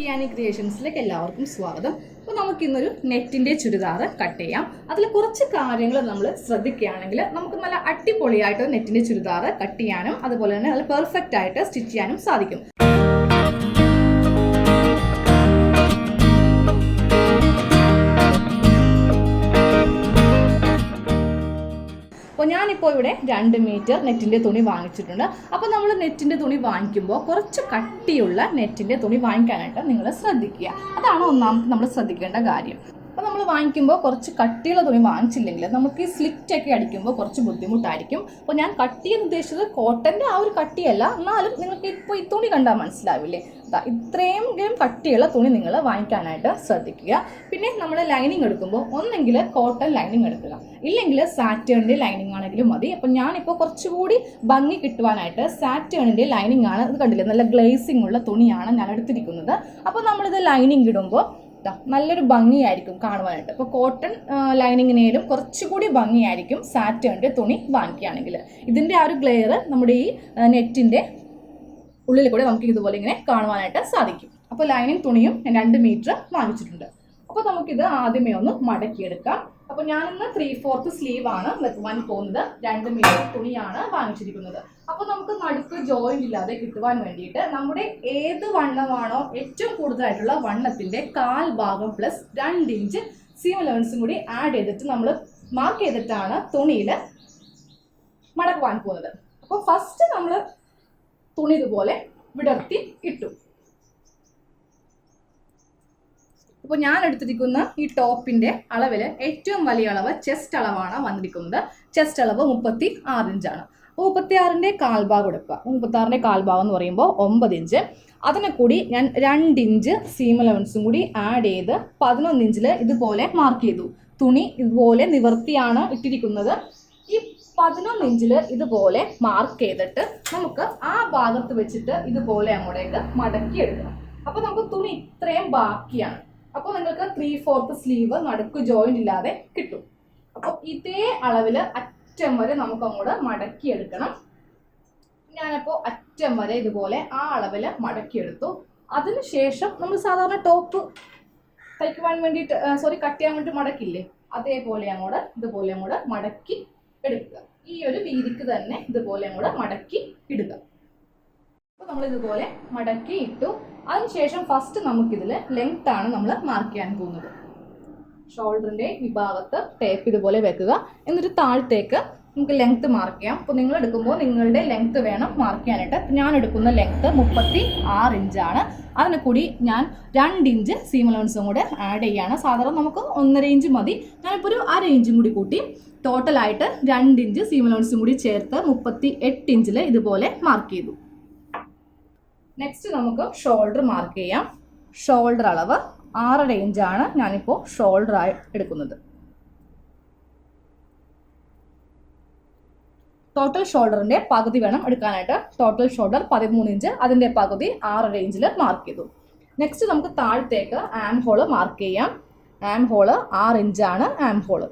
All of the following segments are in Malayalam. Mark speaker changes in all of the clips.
Speaker 1: യാനി ക്രിയേഷൻസിലേക്ക് എല്ലാവർക്കും സ്വാഗതം. അപ്പോൾ നമുക്കിന്നൊരു നെറ്റിൻ്റെ ചുരിദാർ കട്ട് ചെയ്യാം. അതിൽ കുറച്ച് കാര്യങ്ങൾ നമ്മൾ ശ്രദ്ധിക്കുകയാണെങ്കിൽ നമുക്ക് നല്ല അടിപൊളിയായിട്ട് നെറ്റിൻ്റെ ചുരിദാർ കട്ട് ചെയ്യാനും അതുപോലെ തന്നെ നല്ല പെർഫെക്റ്റ് ആയിട്ട് സ്റ്റിച്ച് ചെയ്യാനും സാധിക്കും. അപ്പോൾ ഞാനിപ്പോൾ ഇവിടെ 2 മീറ്റർ നെറ്റിൻ്റെ തുണി വാങ്ങിച്ചിട്ടുണ്ട്. അപ്പോൾ നമ്മൾ നെറ്റിൻ്റെ തുണി വാങ്ങിക്കുമ്പോൾ കുറച്ച് കട്ടിയുള്ള നെറ്റിൻ്റെ തുണി വാങ്ങിക്കാനായിട്ട് നിങ്ങൾ ശ്രദ്ധിക്കുക. അതാണ് ഒന്നാമത് നമ്മൾ ശ്രദ്ധിക്കേണ്ട കാര്യം. അപ്പോൾ നമ്മൾ വാങ്ങിക്കുമ്പോൾ കുറച്ച് കട്ടിയുള്ള തുണി വാങ്ങിച്ചില്ലെങ്കിൽ നമുക്ക് ഈ സ്ലിറ്റൊക്കെ അടിക്കുമ്പോൾ കുറച്ച് ബുദ്ധിമുട്ടായിരിക്കും. അപ്പോൾ ഞാൻ കട്ടി എന്ന് ഉദ്ദേശിച്ചത് കോട്ടൻ്റെ ആ ഒരു കട്ടിയല്ല, എന്നാലും നിങ്ങൾക്ക് ഇപ്പോൾ ഈ തുണി കണ്ടാൽ മനസ്സിലാവില്ലേ, ഇത്രയും കട്ടിയുള്ള തുണി നിങ്ങൾ വാങ്ങിക്കാനായിട്ട് ശ്രദ്ധിക്കുക. പിന്നെ നമ്മൾ ലൈനിങ് എടുക്കുമ്പോൾ ഒന്നെങ്കിൽ കോട്ടൺ ലൈനിങ് എടുക്കുക, ഇല്ലെങ്കിൽ സാറ്റേണിൻ്റെ ലൈനിങ് ആണെങ്കിലും മതി. അപ്പം ഞാനിപ്പോൾ കുറച്ചുകൂടി ഭംഗി കിട്ടുവാനായിട്ട് സാറ്റേണിൻ്റെ ലൈനിങ് ആണ്. ഇത് കണ്ടില്ലേ, നല്ല ഗ്ലേസിംഗ് ഉള്ള തുണിയാണ് ഞാൻ എടുത്തിരിക്കുന്നത്. അപ്പോൾ നമ്മളിത് ലൈനിങ് ഇടുമ്പോൾ നല്ലൊരു ഭംഗിയായിരിക്കും കാണുവാനായിട്ട്. അപ്പോൾ കോട്ടൺ ലൈനിങ്ങിനേലും കുറച്ചുകൂടി ഭംഗിയായിരിക്കും സാറ്റേണിൻ്റെ തുണി വാങ്ങിക്കുകയാണെങ്കിൽ. ഇതിൻ്റെ ആ ഒരു ഗ്ലെയർ നമ്മുടെ ഈ നെറ്റിൻ്റെ ഉള്ളിൽ കൂടെ നമുക്ക് ഇതുപോലെ ഇങ്ങനെ കാണുവാനായിട്ട് സാധിക്കും. അപ്പോൾ ലൈനിങ് തുണിയും 2 മീറ്റർ വാങ്ങിച്ചിട്ടുണ്ട്. അപ്പോൾ നമുക്കിത് ആദ്യമേ ഒന്ന് മടക്കിയെടുക്കാം. അപ്പോൾ ഞാനിന്ന് 3/4 സ്ലീവ് ആണ് വെക്കുവാൻ പോകുന്നത്. 2 മീറ്റർ തുണിയാണ് വാങ്ങിച്ചിരിക്കുന്നത്. അപ്പോൾ നമുക്ക് നടുക്ക് ജോയിന്റ് ഇല്ലാതെ കിട്ടുവാൻ വേണ്ടിയിട്ട് നമ്മുടെ ഏത് വണ്ണമാണോ ഏറ്റവും കൂടുതലായിട്ടുള്ള വണ്ണത്തിൻ്റെ 1/4 ഭാഗം പ്ലസ് 2 ഇഞ്ച് സീം അലവൻസും കൂടി ആഡ് ചെയ്തിട്ട് നമ്മൾ മാർക്ക് ചെയ്തിട്ടാണ് തുണിയിൽ മടക്കുവാൻ പോകുന്നത്. അപ്പോൾ ഫസ്റ്റ് നമ്മൾ തുണി ഇതുപോലെ വിടർത്തി ഇട്ടു. ഇപ്പോൾ ഞാൻ എടുത്തിരിക്കുന്ന ഈ ടോപ്പിൻ്റെ അളവിൽ ഏറ്റവും വലിയ അളവ് ചെസ്റ്റ് അളവാണ് വന്നിരിക്കുന്നത്. ചെസ്റ്റ് അളവ് 36 ഇഞ്ചാണ്. 36ൻ്റെ 1/4 ഭാഗം എടുക്കുക. 36ൻ്റെ 1/4 ഭാഗം എന്ന് പറയുമ്പോൾ 9 ഇഞ്ച്. അതിനെ കൂടി ഞാൻ 2 ഇഞ്ച് സീം അലവൻസും കൂടി ആഡ് ചെയ്ത് 11 ഇഞ്ചിൽ ഇതുപോലെ മാർക്ക് ചെയ്തു. തുണി ഇതുപോലെ നിവർത്തിയാണ് ഇട്ടിരിക്കുന്നത്. ഈ 11 ഇഞ്ചിൽ ഇതുപോലെ മാർക്ക് ചെയ്തിട്ട് നമുക്ക് ആ ഭാഗത്ത് വെച്ചിട്ട് ഇതുപോലെ അങ്ങോട്ടേക്ക് മടക്കി എടുക്കണം. അപ്പോൾ നമുക്ക് തുണി ഇത്രയും ബാക്കിയാണ്. അപ്പോൾ നിങ്ങൾക്ക് 3/4 സ്ലീവ് നടുക്ക് ജോയിന്റ് ഇല്ലാതെ കിട്ടും. അപ്പോൾ ഇതേ അളവിൽ അറ്റം വരെ നമുക്ക് അങ്ങോട്ട് മടക്കി എടുക്കണം. ഞാനപ്പോൾ അറ്റം വരെ ഇതുപോലെ ആ അളവിൽ മടക്കിയെടുത്തു. അതിനുശേഷം നമ്മൾ സാധാരണ ടോപ്പ് തയ്ക്കുവാൻ വേണ്ടിയിട്ട് കട്ട് ചെയ്യാൻ വേണ്ടി മടക്കില്ലേ, അതേപോലെ അങ്ങോട്ട് ഇതുപോലെ അങ്ങോട്ട് മടക്കി എടുക്കുക. ഈ ഒരു വീതിക്ക് തന്നെ ഇതുപോലെ അങ്ങോട്ട് മടക്കി ഇടുക. അപ്പോൾ നമ്മൾ ഇതുപോലെ മടക്കി ഇട്ടു. അതിനുശേഷം ഫസ്റ്റ് നമുക്കിതിൽ ലെങ്ത് ആണ് നമ്മൾ മാർക്ക് ചെയ്യാൻ പോകുന്നത്. ഷോൾഡറിൻ്റെ വിഭാഗത്ത് ടേപ്പ് ഇതുപോലെ വെക്കുക. എന്നിട്ട് താഴത്തേക്ക് നമുക്ക് ലെങ്ത് മാർക്ക് ചെയ്യാം. അപ്പോൾ നിങ്ങൾ എടുക്കുമ്പോൾ നിങ്ങളുടെ ലെങ്ത് വേണം മാർക്ക് ചെയ്യാനായിട്ട്. ഞാൻ എടുക്കുന്ന ലെങ്ത് 36 ഇഞ്ചാണ്. അതിന് കൂടി ഞാൻ 2 ഇഞ്ച് സീം അലവൻസും കൂടെ ആഡ് ചെയ്യാണ്. സാധാരണ നമുക്ക് 1.5 ഇഞ്ച് മതി. ഞാനിപ്പോൾ ഒരു 1/2 ഇഞ്ചും കൂടി കൂട്ടി ടോട്ടലായിട്ട് 2 ഇഞ്ച് സീം അലവൻസും കൂടി ചേർത്ത് 38 ഇഞ്ചിൽ ഇതുപോലെ മാർക്ക് ചെയ്തു. നെക്സ്റ്റ് നമുക്ക് ഷോൾഡർ മാർക്ക് ചെയ്യാം. ഷോൾഡർ അളവ് 6.5 ഇഞ്ചാണ് ഞാനിപ്പോൾ ഷോൾഡർ ആയി എടുക്കുന്നത്. ടോട്ടൽ ഷോൾഡറിൻ്റെ പകുതി വേണം എടുക്കാനായിട്ട്. ടോട്ടൽ ഷോൾഡർ 13 ഇഞ്ച്, അതിൻ്റെ പകുതി 6.5 ഇഞ്ചിൽ മാർക്ക് ചെയ്തു. നെക്സ്റ്റ് നമുക്ക് താഴത്തേക്ക് ആം ഹോള് മാർക്ക് ചെയ്യാം. ആം ഹോള് 6 ഇഞ്ചാണ് ആം ഹോള്,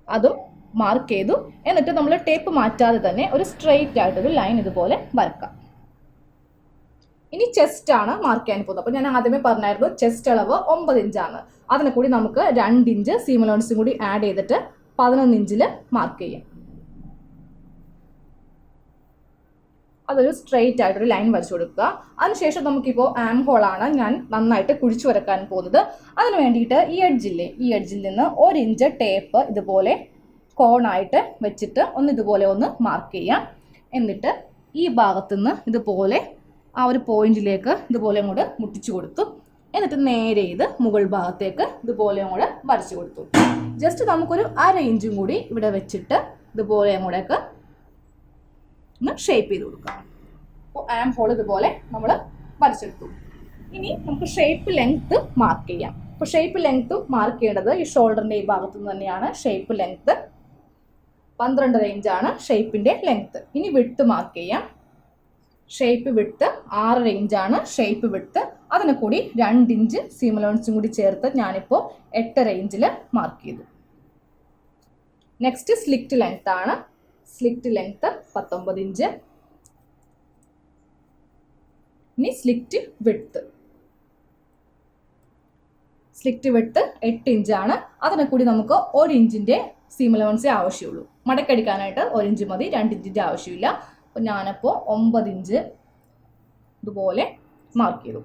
Speaker 1: അതും മാർക്ക് ചെയ്തു. എന്നിട്ട് നമ്മൾ ടേപ്പ് മാറ്റാതെ തന്നെ ഒരു സ്ട്രെയിറ്റ് ആയിട്ടൊരു ലൈൻ ഇതുപോലെ വരക്കാം. ഇനി ചെസ്റ്റ് ആണ് മാർക്ക് ചെയ്യാൻ പോകുന്നത്. അപ്പോൾ ഞാൻ ആദ്യമേ പറഞ്ഞായിരുന്നു ചെസ്റ്റ് അളവ് 9 ഇഞ്ചാണ്. അതിനെ കൂടി നമുക്ക് 2 ഇഞ്ച് സീം അലവൻസും കൂടി ആഡ് ചെയ്തിട്ട് 11 ഇഞ്ചിൽ മാർക്ക് ചെയ്യാം. അതൊരു സ്ട്രെയിറ്റ് ആയിട്ടൊരു ലൈൻ വരച്ചു കൊടുക്കുക. അതിനുശേഷം നമുക്കിപ്പോൾ ആം ഹോളാണ് ഞാൻ നന്നായിട്ട് കുഴിച്ചു വരക്കാൻ പോകുന്നത്. അതിന് വേണ്ടിയിട്ട് ഈ എഡ്ജിൽ നിന്ന് 1 ഇഞ്ച് ടേപ്പ് ഇതുപോലെ കോണായിട്ട് വെച്ചിട്ട് ഇതുപോലെ ഒന്ന് മാർക്ക് ചെയ്യാം. എന്നിട്ട് ഈ ഭാഗത്തുനിന്ന് ഇതുപോലെ ആ ഒരു പോയിന്റിലേക്ക് ഇതുപോലെ അങ്ങോട്ട് മുട്ടിച്ചു കൊടുത്തു. എന്നിട്ട് നേരെ ഇത് മുകൾ ഭാഗത്തേക്ക് ഇതുപോലെ അങ്ങോട്ട് വരച്ചു കൊടുത്തു. ജസ്റ്റ് നമുക്കൊരു 1/2 ഇഞ്ചും കൂടി ഇവിടെ വെച്ചിട്ട് ഇതുപോലെ അങ്ങോട്ടേക്ക് ഒന്ന് ഷേപ്പ് ചെയ്ത് കൊടുക്കാം. അപ്പോൾ ആം ഹോൾ ഇതുപോലെ നമ്മൾ വരച്ചെടുത്തു. ഇനി നമുക്ക് ഷേപ്പ് ലെങ്ത്ത് മാർക്ക് ചെയ്യാം. അപ്പോൾ ഷേപ്പ് ലെങ്ത്ത് മാർക്ക് ചെയ്യേണ്ടത് ഈ ഷോൾഡറിൻ്റെ ഈ ഭാഗത്തു നിന്ന് തന്നെയാണ്. ഷേപ്പ് ലെങ്ത്ത് 12.5 ഇഞ്ചാണ് ഷേപ്പിൻ്റെ ലെങ്ത്ത്. ഇനി വിഡ്ത്ത് മാർക്ക് ചെയ്യാം. ഷേപ്പ് വിഡ്ത്ത് 6.5 ഇഞ്ചാണ് ഷേപ്പ് വിഡ്ത്ത്. അതിനെ കൂടി 2 ഇഞ്ച് സീം അലവൻസും കൂടി ചേർത്ത് ഞാനിപ്പോൾ 8.5 ഇഞ്ചിൽ മാർക്ക് ചെയ്തു. നെക്സ്റ്റ് സ്ലിറ്റ് ലെങ്ത് ആണ്. Slit length 19 inch. ഇനി സ്ലിറ്റ് വിഡ്ത്ത് 8 ഇഞ്ചാണ്. അതിനെ കൂടി നമുക്ക് 1 ഇഞ്ചിൻ്റെ സീം അലവൻസേ ആവശ്യമുള്ളൂ. മടക്കടിക്കാനായിട്ട് 1 ഇഞ്ച് മതി, 2 ഇഞ്ചിൻ്റെ ആവശ്യമില്ല. അപ്പോൾ ഞാനപ്പോൾ 9 ഇഞ്ച് ഇതുപോലെ മാർക്ക് ചെയ്തു.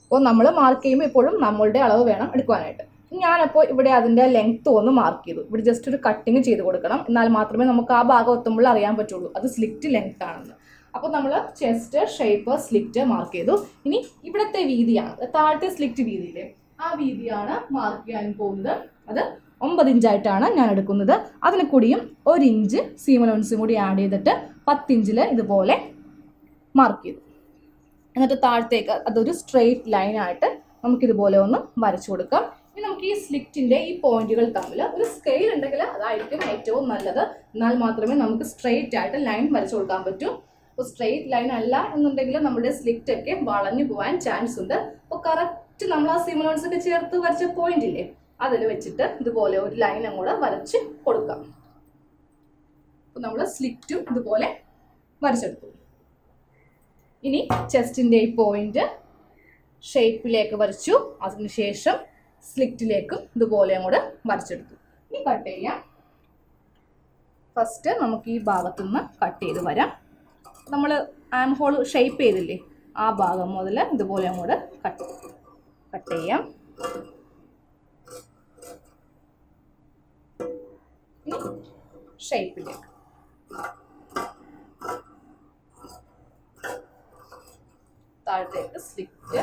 Speaker 1: അപ്പോൾ നമ്മൾ മാർക്ക് ചെയ്യുമ്പോൾ എപ്പോഴും നമ്മളുടെ അളവ് വേണം എടുക്കുവാനായിട്ട്. ഞാനപ്പോൾ ഇവിടെ അതിൻ്റെ ലെങ്ത്ത് ഒന്ന് മാർക്ക് ചെയ്തു. ഇവിടെ ജസ്റ്റ് ഒരു കട്ടിങ് ചെയ്ത് കൊടുക്കണം, എന്നാൽ മാത്രമേ നമുക്ക് ആ ഭാഗം എത്തുമ്പോൾ അറിയാൻ പറ്റുള്ളൂ അത് സ്ലിറ്റ് ലെങ്ത് ആണെന്ന്. അപ്പോൾ നമ്മൾ ചെസ്റ്റ്, ഷേപ്പ്, സ്ലിറ്റ് മാർക്ക് ചെയ്തു. ഇനി ഇവിടുത്തെ വീതിയാണ്, താഴത്തെ സ്ലിറ്റ് വീതിയിലെ ആ വീതിയാണ് മാർക്ക് ചെയ്യാൻ പോകുന്നത്. അത് 9 ഇഞ്ചായിട്ടാണ് ഞാൻ എടുക്കുന്നത്. അതിന് കൂടിയും 1 ഇഞ്ച് സീം അലവൻസും കൂടി ആഡ് ചെയ്തിട്ട് 10 ഇഞ്ചിൽ ഇതുപോലെ മാർക്ക് ചെയ്തു. എന്നിട്ട് താഴത്തേക്ക് അതൊരു സ്ട്രെയിറ്റ് ലൈനായിട്ട് നമുക്കിതുപോലെ ഒന്ന് വരച്ചു കൊടുക്കാം. ഇനി നമുക്ക് ഈ സ്ലിറ്റിൻ്റെ ഈ പോയിന്റുകൾ തമ്മിൽ ഒരു സ്കെയിൽ ഉണ്ടെങ്കിൽ അതായിരിക്കും ഏറ്റവും നല്ലത്, എന്നാൽ മാത്രമേ നമുക്ക് സ്ട്രെയിറ്റ് ആയിട്ട് ലൈൻ വരച്ചു കൊടുക്കാൻ പറ്റൂ. അപ്പോൾ സ്ട്രെയിറ്റ് ലൈൻ അല്ല എന്നുണ്ടെങ്കിൽ നമ്മുടെ സ്ലിറ്റ് ഒക്കെ വളഞ്ഞു പോകാൻ ചാൻസ് ഉണ്ട്. അപ്പോൾ കറക്റ്റ് നമ്മൾ ആ സീം അലവൻസ് ഒക്കെ ചേർത്ത് വരച്ച പോയിന്റ് ഇല്ലേ, അതിൽ വെച്ചിട്ട് ഇതുപോലെ ഒരു ലൈൻ അങ്ങോട്ട് വരച്ച് കൊടുക്കാം. അപ്പോൾ നമ്മൾ സ്ലിറ്റും ഇതുപോലെ വരച്ചെടുത്തു. ഇനി ചെസ്റ്റിൻ്റെ ഈ പോയിന്റ് ഷേപ്പിലേക്ക് വരച്ചു, അതിനുശേഷം സ്ലിറ്റിലേക്കും ഇതുപോലെ അങ്ങോട്ട് വരച്ചെടുത്തു. ഇനി കട്ട് ചെയ്യാം. ഫസ്റ്റ് നമുക്ക് ഈ ഭാഗത്തുനിന്ന് കട്ട് ചെയ്ത് വരാം. നമ്മൾ ആം ഹോൾ ഷേപ്പ് ചെയ്തില്ലേ, ആ ഭാഗം മുതൽ ഇതുപോലെ അങ്ങോട്ട് കട്ട് ചെയ്യാം. ഇനി ഷേപ്പിലേക്ക് താഴത്തേക്ക് സ്ലിറ്റ്,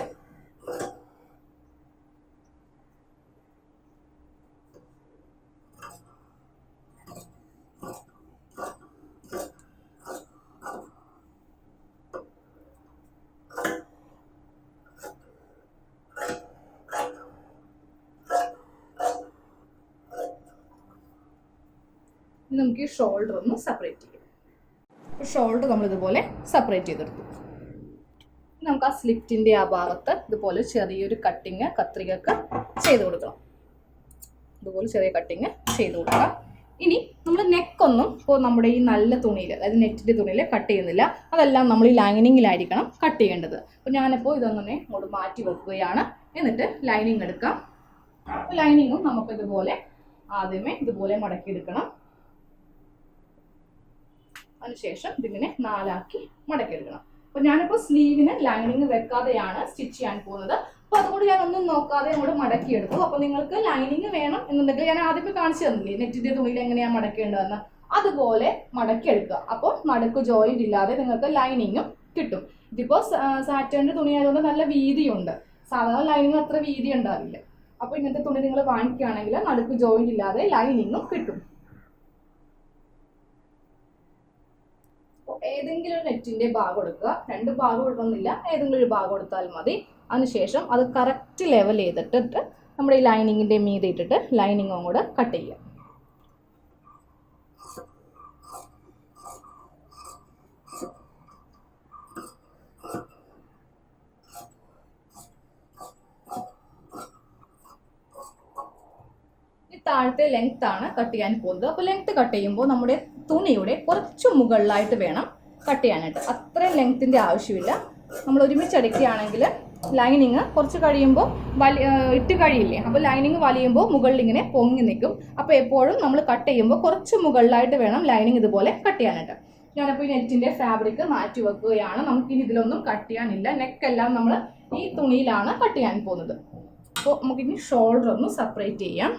Speaker 1: നമുക്ക് ഈ ഷോൾഡർ ഒന്ന് സെപ്പറേറ്റ് ചെയ്യാം. ഷോൾഡർ നമ്മളിതുപോലെ സെപ്പറേറ്റ് ചെയ്തെടുത്തു. നമുക്ക് ആ സ്ലിറ്റിൻ്റെ ആ ഭാഗത്ത് ഇതുപോലെ ചെറിയൊരു കട്ടിങ് കത്രികക്ക് ചെയ്ത് കൊടുക്കണം. ഇതുപോലെ ചെറിയ കട്ടിങ് ചെയ്ത് കൊടുക്കാം. ഇനി നമ്മൾ നെക്കൊന്നും ഇപ്പോൾ നമ്മുടെ ഈ നല്ല തുണിയിൽ, അതായത് നെറ്റിൻ്റെ തുണിയിൽ കട്ട് ചെയ്യുന്നില്ല, അതെല്ലാം നമ്മൾ ഈ ലൈനിങ്ങിലായിരിക്കണം കട്ട് ചെയ്യേണ്ടത്. അപ്പോൾ ഞാനിപ്പോൾ ഇതൊന്നെ ഇങ്ങോട്ട് മാറ്റി വെക്കുകയാണ്. എന്നിട്ട് ലൈനിങ് എടുക്കാം. ലൈനിങ്ങും നമുക്കിതുപോലെ ആദ്യമേ ഇതുപോലെ മടക്കിയെടുക്കണം. അതിനുശേഷം ഇതിങ്ങനെ 4 ആക്കി മടക്കിയെടുക്കണം. അപ്പോൾ ഞാനിപ്പോൾ സ്ലീവിന് ലൈനിങ് വെക്കാതെയാണ് സ്റ്റിച്ച് ചെയ്യാൻ പോകുന്നത്. അപ്പോൾ അതുകൊണ്ട് ഞാൻ ഒന്നും നോക്കാതെ അങ്ങോട്ട് മടക്കിയെടുത്തു. അപ്പോൾ നിങ്ങൾക്ക് ലൈനിങ് വേണം എന്നുണ്ടെങ്കിൽ ഞാൻ ആദ്യമേ കാണിച്ചു തന്നില്ലേ നെറ്റിൻ്റെ തുണിയിൽ എങ്ങനെയാണ് മടക്കേണ്ടതെന്ന്, അതുപോലെ മടക്കിയെടുക്കുക. അപ്പോൾ നടുക്ക് ജോയിന്റ് ഇല്ലാതെ നിങ്ങൾക്ക് ലൈനിങ്ങും കിട്ടും. ഇതിപ്പോൾ സാറ്റേണിൻ്റെ തുണി ആയതുകൊണ്ട് നല്ല വീതിയുണ്ട്, സാധാരണ ലൈനിങ് അത്ര വീതി ഉണ്ടാവില്ല. അപ്പോൾ ഇങ്ങനത്തെ തുണി നിങ്ങൾ വാങ്ങിക്കുകയാണെങ്കിൽ നടുക്ക് ജോയിന്റ് ഇല്ലാതെ ലൈനിങ്ങും കിട്ടും. ഏതെങ്കിലും ഒരു നെറ്റിന്റെ ഭാഗം എടുക്കുക, 2 ഭാഗം ഇടണമെന്നില്ല, ഏതെങ്കിലും ഒരു ഭാഗം എടുത്താൽ മതി. അതിനുശേഷം അത് കറക്റ്റ് ലെവൽ ചെയ്തിട്ടിട്ട് നമ്മുടെ ഈ ലൈനിങ്ങിന്റെ മീതെ ഇട്ടിട്ട് ലൈനിങ്ങും കൂടെ കട്ട് ചെയ്യാം. താഴത്തെ ലെങ്ത് ആണ് കട്ട് ചെയ്യാൻ പോകുന്നത്. അപ്പോൾ ലെങ്ത് കട്ട് ചെയ്യുമ്പോൾ നമ്മുടെ തുണിയുടെ കുറച്ച് മുകളിലായിട്ട് വേണം കട്ട് ചെയ്യാനായിട്ട്. അത്രയും ലെങ്ത്തിൻ്റെ ആവശ്യമില്ല. നമ്മൾ ഒരുമിച്ച് അടിക്കുകയാണെങ്കിൽ ലൈനിങ് കുറച്ച് കഴിയുമ്പോൾ ഇട്ട് കഴിയില്ലേ, അപ്പോൾ ലൈനിങ് വലിയുമ്പോൾ മുകളിൽ ഇങ്ങനെ പൊങ്ങി നിൽക്കും. അപ്പോൾ എപ്പോഴും നമ്മൾ കട്ട് ചെയ്യുമ്പോൾ കുറച്ച് മുകളിലായിട്ട് വേണം ലൈനിങ് ഇതുപോലെ കട്ട് ചെയ്യാനായിട്ട്. ഞാനപ്പോൾ ഈ നെറ്റിൻ്റെ ഫാബ്രിക് മാറ്റി വെക്കുകയാണ്. നമുക്കിനി ഇതിലൊന്നും കട്ട് ചെയ്യാനില്ല. നെക്കെല്ലാം നമ്മൾ ഈ തുണിയിലാണ് കട്ട് ചെയ്യാൻ പോകുന്നത്. അപ്പോൾ നമുക്കിനി ഷോൾഡർ ഒന്ന് സെപ്പറേറ്റ് ചെയ്യാം.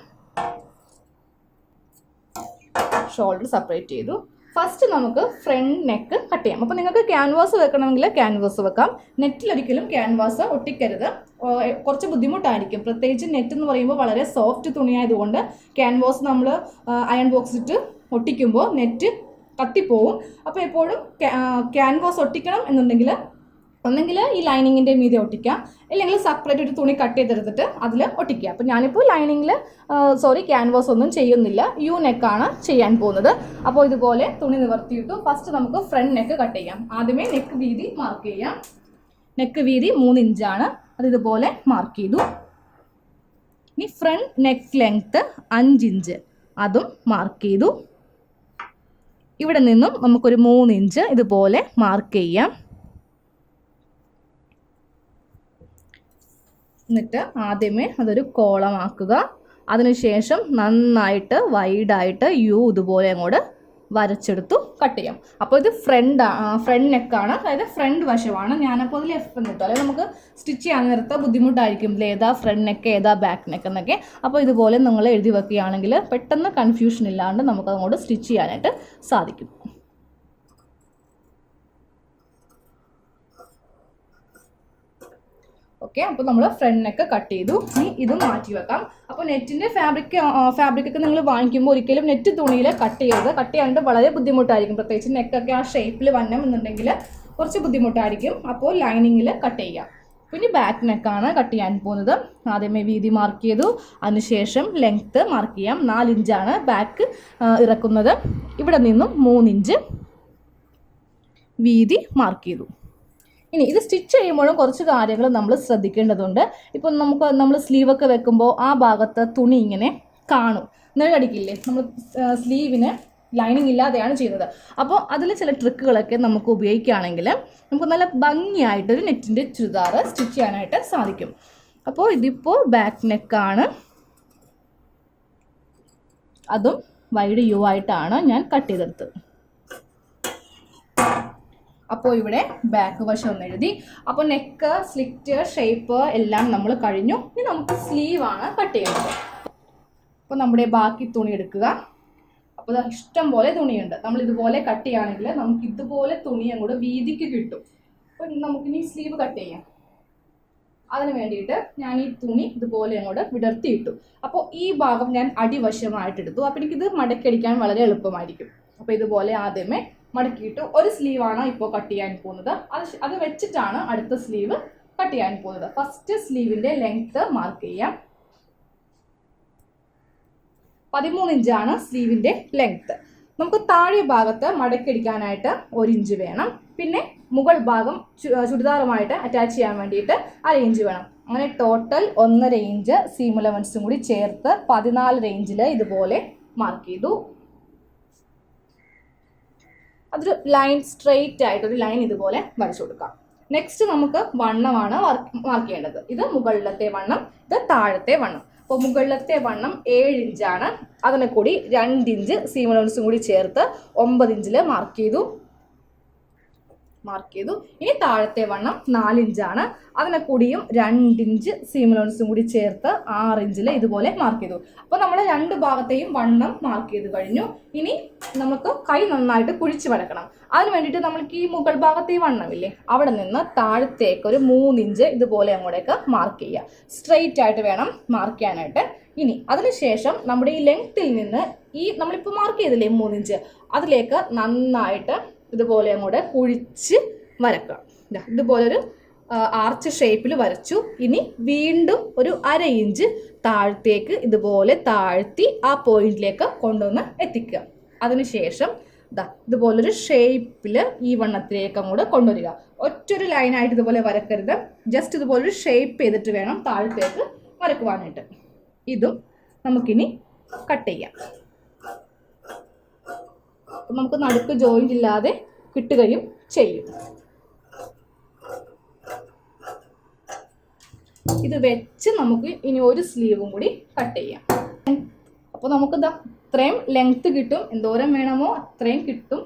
Speaker 1: ഷോൾഡർ സെപ്പറേറ്റ് ചെയ്തു. ഫസ്റ്റ് നമുക്ക് ഫ്രണ്ട് നെക്ക് കട്ട് ചെയ്യാം. അപ്പോൾ നിങ്ങൾക്ക് ക്യാൻവാസ് വെക്കണമെങ്കിൽ ക്യാൻവാസ് വെക്കാം. നെറ്റിലൊരിക്കലും ക്യാൻവാസ് ഒട്ടിക്കരുത്, കുറച്ച് ബുദ്ധിമുട്ടായിരിക്കും. പ്രത്യേകിച്ച് നെറ്റ് എന്ന് പറയുമ്പോൾ വളരെ സോഫ്റ്റ് തുണിയായതുകൊണ്ട് ക്യാൻവാസ് നമ്മൾ അയൺ ബോക്സിട്ട് ഒട്ടിക്കുമ്പോൾ നെറ്റ് കത്തിപ്പോവും. അപ്പോൾ എപ്പോഴും ക്യാൻവാസ് ഒട്ടിക്കണം എന്നുണ്ടെങ്കിൽ ഒന്നെങ്കിൽ ഈ ലൈനിങ്ങിൻ്റെ മീതെ ഒട്ടിക്കാം, അല്ലെങ്കിൽ സെപ്പറേറ്റ് ഒരു തുണി കട്ട് ചെയ്തെടുത്തിട്ട് അതിൽ ഒട്ടിക്കുക. അപ്പോൾ ഞാനിപ്പോൾ ക്യാൻവാസ് ഒന്നും ചെയ്യുന്നില്ല, യു നെക്കാണ് ചെയ്യാൻ പോകുന്നത്. അപ്പോൾ ഇതുപോലെ തുണി നിവർത്തിയിട്ടു. ഫസ്റ്റ് നമുക്ക് ഫ്രണ്ട് നെക്ക് കട്ട് ചെയ്യാം. ആദ്യമേ നെക്ക് വീതി മാർക്ക് ചെയ്യാം. നെക്ക് വീതി 3 ഇഞ്ചാണ്, അത് ഇതുപോലെ മാർക്ക് ചെയ്തു. ഇനി ഫ്രണ്ട് നെക്ക് ലെങ്ത്ത് 5 ഇഞ്ച്, അതും മാർക്ക് ചെയ്തു. ഇവിടെ നിന്നും നമുക്കൊരു 3 ഇഞ്ച് ഇതുപോലെ മാർക്ക് ചെയ്യാം. എന്നിട്ട് ആദ്യമേ അതൊരു കോളമാക്കുക. അതിനുശേഷം നന്നായിട്ട് വൈഡായിട്ട് യു ഇതുപോലെ അങ്ങോട്ട് വരച്ചെടുത്തു കട്ട് ചെയ്യാം. അപ്പോൾ ഇത് ഫ്രണ്ട് നെക്കാണ്, അതായത് ഫ്രണ്ട് വശമാണ്. ഞാനപ്പോൾ അതിൽ എഫ് എന്നിട്ടു, അല്ലെങ്കിൽ നമുക്ക് സ്റ്റിച്ച് ചെയ്യാൻ നേരത്തെ ബുദ്ധിമുട്ടായിരിക്കും ഏതാ ഫ്രണ്ട് നെക്ക് ഏതാ ബാക്ക് നെക്ക് എന്നൊക്കെ. അപ്പോൾ ഇതുപോലെ നിങ്ങൾ എഴുതി വെക്കുകയാണെങ്കിൽ പെട്ടെന്ന് കൺഫ്യൂഷൻ ഇല്ലാണ്ട് നമുക്ക് അങ്ങോട്ട് സ്റ്റിച്ച് ചെയ്യാനായിട്ട് സാധിക്കും. ഓക്കെ, അപ്പോൾ നമ്മൾ ഫ്രണ്ട് നെക്ക് കട്ട് ചെയ്തു. ഇനി ഇത് മാറ്റി വെക്കാം. അപ്പോൾ നെറ്റിൻ്റെ ഫാബ്രിക്കൊക്കെ നിങ്ങൾ വാങ്ങിക്കുമ്പോൾ ഒരിക്കലും നെറ്റ് തുണിയിൽ കട്ട് ചെയ്യരുത്. കട്ട് ചെയ്യാണ്ട് വളരെ ബുദ്ധിമുട്ടായിരിക്കും. പ്രത്യേകിച്ച് നെക്കൊക്കെ ആ ഷേപ്പിൽ വരണം എന്നുണ്ടെങ്കിൽ കുറച്ച് ബുദ്ധിമുട്ടായിരിക്കും. അപ്പോൾ ലൈനിങ്ങിൽ കട്ട് ചെയ്യാം. പിന്നെ ബാക്ക് നെക്കാണ് കട്ട് ചെയ്യാൻ പോകുന്നത്. ആദ്യമേ വീതി മാർക്ക് ചെയ്തു, അതിനുശേഷം ലെങ്ത്ത് മാർക്ക് ചെയ്യാം. 4 ഇഞ്ചാണ് ബാക്ക് ഇറക്കുന്നത്. ഇവിടെ നിന്നും 3 ഇഞ്ച് വീതി മാർക്ക് ചെയ്തു. ഇനി ഇത് സ്റ്റിച്ച് ചെയ്യുമ്പോഴും കുറച്ച് കാര്യങ്ങൾ നമ്മൾ ശ്രദ്ധിക്കേണ്ടതുണ്ട്. ഇപ്പം നമ്മൾ സ്ലീവൊക്കെ വെക്കുമ്പോൾ ആ ഭാഗത്ത് തുണി ഇങ്ങനെ കാണും, നിഴലടിക്കില്ലേ. നമ്മൾ സ്ലീവിന് ലൈനിങ് ഇല്ലാതെയാണ് ചെയ്യുന്നത്. അപ്പോൾ അതിൽ ചില ട്രിക്കുകളൊക്കെ നമുക്ക് ഉപയോഗിക്കുകയാണെങ്കിൽ നമുക്ക് നല്ല ഭംഗിയായിട്ടൊരു നെറ്റിൻ്റെ ചുരിദാർ സ്റ്റിച്ച് ചെയ്യാനായിട്ട് സാധിക്കും. അപ്പോൾ ഇതിപ്പോൾ ബാക്ക് നെക്കാണ്, അതും വൈഡ് യു ആയിട്ടാണ് ഞാൻ കട്ട് ചെയ്തെടുത്തത്. അപ്പോൾ ഇവിടെ ബാക്ക് വശം ഒന്ന് എഴുതി. അപ്പോൾ നെക്ക്, സ്ലിറ്റ്, ഷേപ്പ് എല്ലാം നമ്മൾ കഴിഞ്ഞു. ഇനി നമുക്ക് സ്ലീവാണ് കട്ട് ചെയ്യുന്നത്. അപ്പോൾ നമ്മുടെ ബാക്കി തുണി എടുക്കുക. അപ്പോൾ ഇഷ്ടം പോലെ തുണിയുണ്ട്. നമ്മൾ ഇതുപോലെ കട്ട് ചെയ്യുകയാണെങ്കിൽ നമുക്ക് ഇതുപോലെ തുണി അങ്ങോട്ട് വീതിക്ക് കിട്ടും. അപ്പോൾ നമുക്കിനി സ്ലീവ് കട്ട് ചെയ്യാം. അതിന് വേണ്ടിയിട്ട് ഞാൻ ഈ തുണി ഇതുപോലെ അങ്ങോട്ട് വിടർത്തിയിട്ടു. അപ്പോൾ ഈ ഭാഗം ഞാൻ അടിവശമായിട്ടെടുത്തു. അപ്പോൾ എനിക്കിത് മടക്കടിക്കാൻ വളരെ എളുപ്പമായിരിക്കും. അപ്പോൾ ഇതുപോലെ ആദ്യമേ മടക്കിയിട്ട് ഒരു സ്ലീവാണ് ഇപ്പോൾ കട്ട് ചെയ്യാൻ പോകുന്നത്. അത് വെച്ചിട്ടാണ് അടുത്ത സ്ലീവ് കട്ട് ചെയ്യാൻ പോകുന്നത്. ഫസ്റ്റ് സ്ലീവിൻ്റെ ലെങ്ത്ത് മാർക്ക് ചെയ്യാം. 13 ഇഞ്ചാണ് സ്ലീവിൻ്റെ ലെങ്ത്ത്. നമുക്ക് താഴെ ഭാഗത്ത് മടക്കിടിക്കാനായിട്ട് 1 ഇഞ്ച് വേണം. പിന്നെ മുകൾ ഭാഗം ചുരിദാറുമായിട്ട് അറ്റാച്ച് ചെയ്യാൻ വേണ്ടിയിട്ട് 1/2 ഇഞ്ച് വേണം. അങ്ങനെ ടോട്ടൽ 1.5 ഇഞ്ച് സീം അലവൻസും കൂടി ചേർത്ത് 14 ഇഞ്ചിൽ ഇതുപോലെ മാർക്ക് ചെയ്തു. അതൊരു ലൈൻ, സ്ട്രെയിറ്റ് ആയിട്ടൊരു ലൈൻ ഇതുപോലെ വരച്ചു കൊടുക്കാം. നെക്സ്റ്റ് നമുക്ക് വണ്ണമാണ് മാർക്ക് ചെയ്യേണ്ടത്. ഇത് മുകളിലത്തെ വണ്ണം, ഇത് താഴത്തെ വണ്ണം. അപ്പോൾ മുകളിലത്തെ വണ്ണം 7 ഇഞ്ചാണ്. അതിനെ കൂടി 2 ഇഞ്ച് സീം അലവൻസും കൂടി ചേർത്ത് 9 ഇഞ്ചിൽ മാർക്ക് ചെയ്തു. ഇനി താഴത്തെ വണ്ണം 4 ഇഞ്ചാണ്. അതിനെ കൂടിയും 2 ഇഞ്ച് സീം അലവൻസും കൂടി ചേർത്ത് 6 ഇഞ്ചിൽ ഇതുപോലെ മാർക്ക് ചെയ്തു. അപ്പോൾ നമ്മൾ 2 ഭാഗത്തെയും വണ്ണം മാർക്ക് ചെയ്ത് കഴിഞ്ഞു. ഇനി നമുക്ക് കൈ നന്നായിട്ട് കുഴിച്ച് വരക്കണം. അതിന് വേണ്ടിയിട്ട് നമ്മൾക്ക് ഈ മുകൾ ഭാഗത്തെ വണ്ണമില്ലേ, അവിടെ നിന്ന് താഴത്തേക്ക് ഒരു 3 ഇഞ്ച് ഇതുപോലെ അങ്ങോട്ടേക്ക് മാർക്ക് ചെയ്യുക. സ്ട്രെയിറ്റ് ആയിട്ട് വേണം മാർക്ക് ചെയ്യാനായിട്ട്. ഇനി അതിനുശേഷം നമ്മുടെ ഈ ലെങ്ത്തിൽ നിന്ന് ഈ നമ്മളിപ്പോൾ മാർക്ക് ചെയ്തില്ലേ 3 ഇഞ്ച്, അതിലേക്ക് നന്നായിട്ട് ഇതുപോലെ അങ്ങോട്ട് കുഴിച്ച് വരക്കുക. ഇതുപോലൊരു ആർച്ച് ഷേപ്പിൽ വരച്ചു. ഇനി വീണ്ടും ഒരു 1/2 ഇഞ്ച് താഴത്തേക്ക് ഇതുപോലെ താഴ്ത്തി ആ പോയിന്റിലേക്ക് കൊണ്ടുവന്ന് എത്തിക്കുക. അതിനുശേഷം ഇതുപോലൊരു ഷേപ്പിൽ ഈ വണ്ണത്തിലേക്ക് അങ്ങോട്ട് കൊണ്ടുവരിക. ഒറ്റൊരു ലൈനായിട്ട് ഇതുപോലെ വരക്കരുത്. ജസ്റ്റ് ഇതുപോലൊരു ഷേപ്പ് ചെയ്തിട്ട് വേണം താഴത്തേക്ക് വരക്കുവാനായിട്ട്. ഇതും നമുക്കിനി കട്ട് ചെയ്യാം. നമുക്ക് നടുക്ക് ജോയിന്റ് ഇല്ലാതെ കിട്ടുകയും ചെയ്യും. ഇത് വെച്ച് നമുക്ക് ഇനി ഒരു സ്ലീവും കൂടി കട്ട് ചെയ്യാം. അപ്പോൾ നമുക്ക് ഇത്രയും ലെങ്ത് കിട്ടും. എന്തോരം വേണമോ അത്രയും കിട്ടും.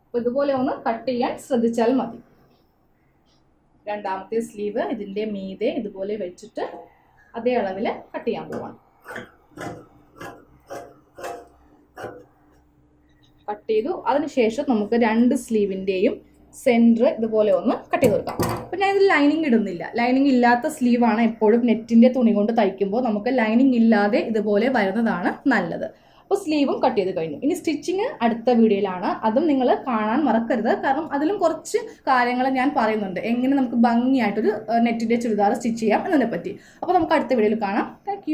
Speaker 1: അപ്പോൾ ഇതുപോലെ ഒന്ന് കട്ട് ചെയ്യാൻ ശ്രദ്ധിച്ചാൽ മതി. രണ്ടാമത്തെ സ്ലീവ് ഇതിൻ്റെ മീതെ ഇതുപോലെ വെച്ചിട്ട് അതേ അളവിൽ കട്ട് ചെയ്യാൻ പോവാണ്. കട്ട് ചെയ്തു. അതിനുശേഷം നമുക്ക് 2 സ്ലീവിൻ്റെയും സെൻറ്റർ ഇതുപോലെ ഒന്ന് കട്ട് ചെയ്ത് കൊടുക്കാം. അപ്പോൾ ഞാൻ ഇതിൽ ലൈനിങ് ഇടുന്നില്ല. ലൈനിങ് ഇല്ലാത്ത സ്ലീവാണ് എപ്പോഴും നെറ്റിൻ്റെ തുണി കൊണ്ട് തയ്ക്കുമ്പോൾ നമുക്ക് ലൈനിങ് ഇല്ലാതെ ഇതുപോലെ വരുന്നതാണ് നല്ലത്. അപ്പോൾ സ്ലീവും കട്ട് ചെയ്ത് കഴിഞ്ഞു. ഇനി സ്റ്റിച്ചിങ് അടുത്ത വീഡിയോയിലാണ്. അതും നിങ്ങൾ കാണാൻ മറക്കരുത്. കാരണം അതിലും കുറച്ച് കാര്യങ്ങൾ ഞാൻ പറയുന്നുണ്ട്, എങ്ങനെ നമുക്ക് ഭംഗിയായിട്ടൊരു നെറ്റിൻ്റെ ചുരിദാർ സ്റ്റിച്ച് ചെയ്യാം എന്നതിനെ പറ്റി. അപ്പോൾ നമുക്ക് അടുത്ത വീഡിയോയിൽ കാണാം. താങ്ക്